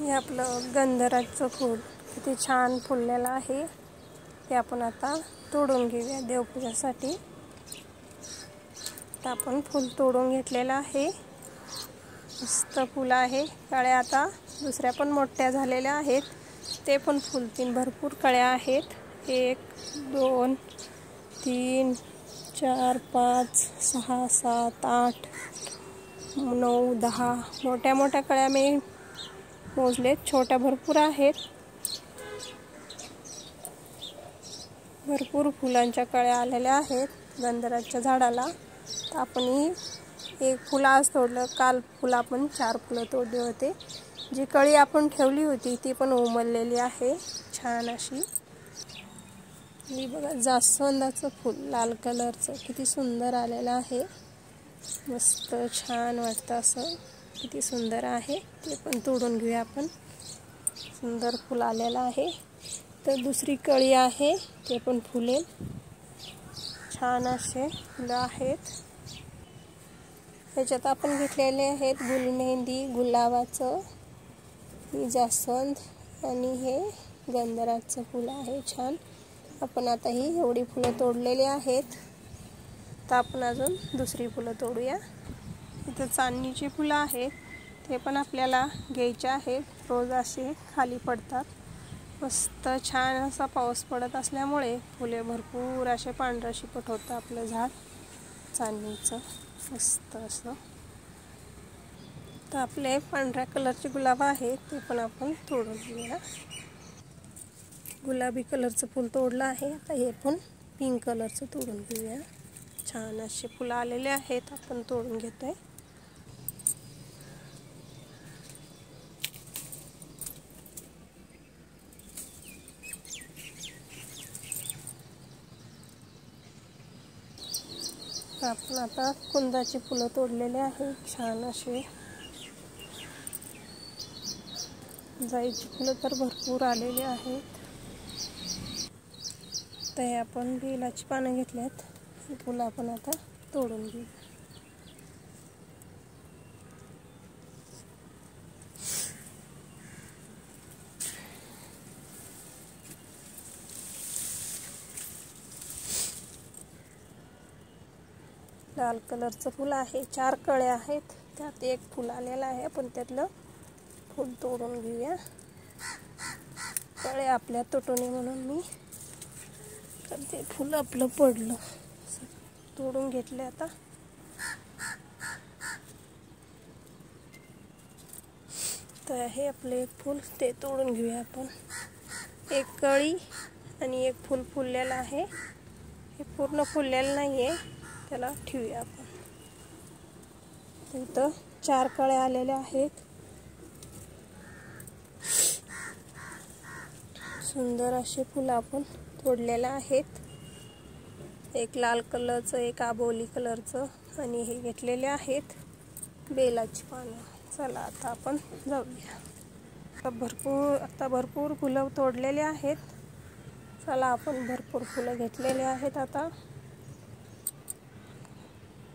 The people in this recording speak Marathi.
हे आपलं गंधराचं फूल किती छान फुललेलं आहे। ते आपण आता तोडून घेऊया देवपूजासाठी। तर आपण फूल तोडून घेतलेलं आहे। मस्त फुलं आहे। कळ्या आता दुसऱ्या पण मोठ्या झालेल्या आहेत, ते पण फुलतील। भरपूर कळ्या आहेत। 1 2 3 4 5 6 7 8 9 10 मोठ्या मोठ्या कळ्या मी मोजलेत, छोट्या भरपूर आहेत। भरपूर फुलांच्या कळ्या आलेल्या आहेत गंधराच्या झाडाला। तर आपण एक फुल आज तोडलं, काल फुल आपण 4 फुलं तोडली होते। जी कळी आपण ठेवली होती ती पण उमललेली आहे छान अशी। ही बघा जास्वंदाचं फूल लाल कलरचं किती सुंदर आलेलं आहे। मस्त छान वाटतं असं, किती सुंदर आहे। ते पण तोडून घेऊया आपण। सुंदर फूल आलेलं आहे। तर दुसरी कळी आहे ते पण फुलेल। छान असे फुलं आहेत। ह्याच्यात आपण घेतलेले आहेत गुलमेहंदी, गुलाबाचं, जास्वंद आणि हे गंधराचं फूल आहे छान। आपण आता ही एवढी फुलं तोडलेली आहेत। तर आपण अजून दुसरी फुलं तोडूया। इथं चांदणीची फुलं आहेत, ते पण आपल्याला घ्यायचे आहेत। रोज असे खाली पडतात। मस्त छान असा पाऊस पडत असल्यामुळे फुले भरपूर असे पांढऱ्या शिपट होतं आपलं झाड चांदणीचं मस्त असं। तर आपले पांढऱ्या कलरचे गुलाब आहेत ते पण आपण तोडून घेऊया। गुलाबी कलरचं फूल तोडलं आहे। आता हे पण पिंक कलरचं तोडून घेऊया। छान असे फुलं आलेले आहेत, आपण तोडून घेतोय। आपण आता कुंदाची फुलं तोडलेले आहेत छान असे। जाईची फुलं तर भरपूर आलेली आहेत। तर आपण बेलाची पानं घेतल्यात, ही फुलं आपण आता तोडून घेऊ। लाल कलरचं फूल आहे, 4 कळ्या आहेत, त्यात एक फूल आलेलं आहे। आपण त्यातलं फूल तोडून घेऊया। कळे आपल्या तुटून म्हणून मी तर ते फूल आपलं पडलं, तोडून घेतले। आता तर हे आपले एक फूल ते तोडून घेऊया आपण। एक कळी आणि एक फूल फुललेलं आहे, हे पूर्ण फुललेलं नाही आहे, त्याला ठेवूया आपण। इथं 4 कळ्या आलेल्या आहेत। सुंदर असे फुलं आपण तोडलेले आहेत। एक लाल कलरचं, एक आबोली कलरचं आणि हे घेतलेले आहेत बेलाची पानं। चला आता आपण जाऊया। आता भरपूर फुलं तोडलेले आहेत। चला आपण भरपूर फुलं घेतलेले आहेत आता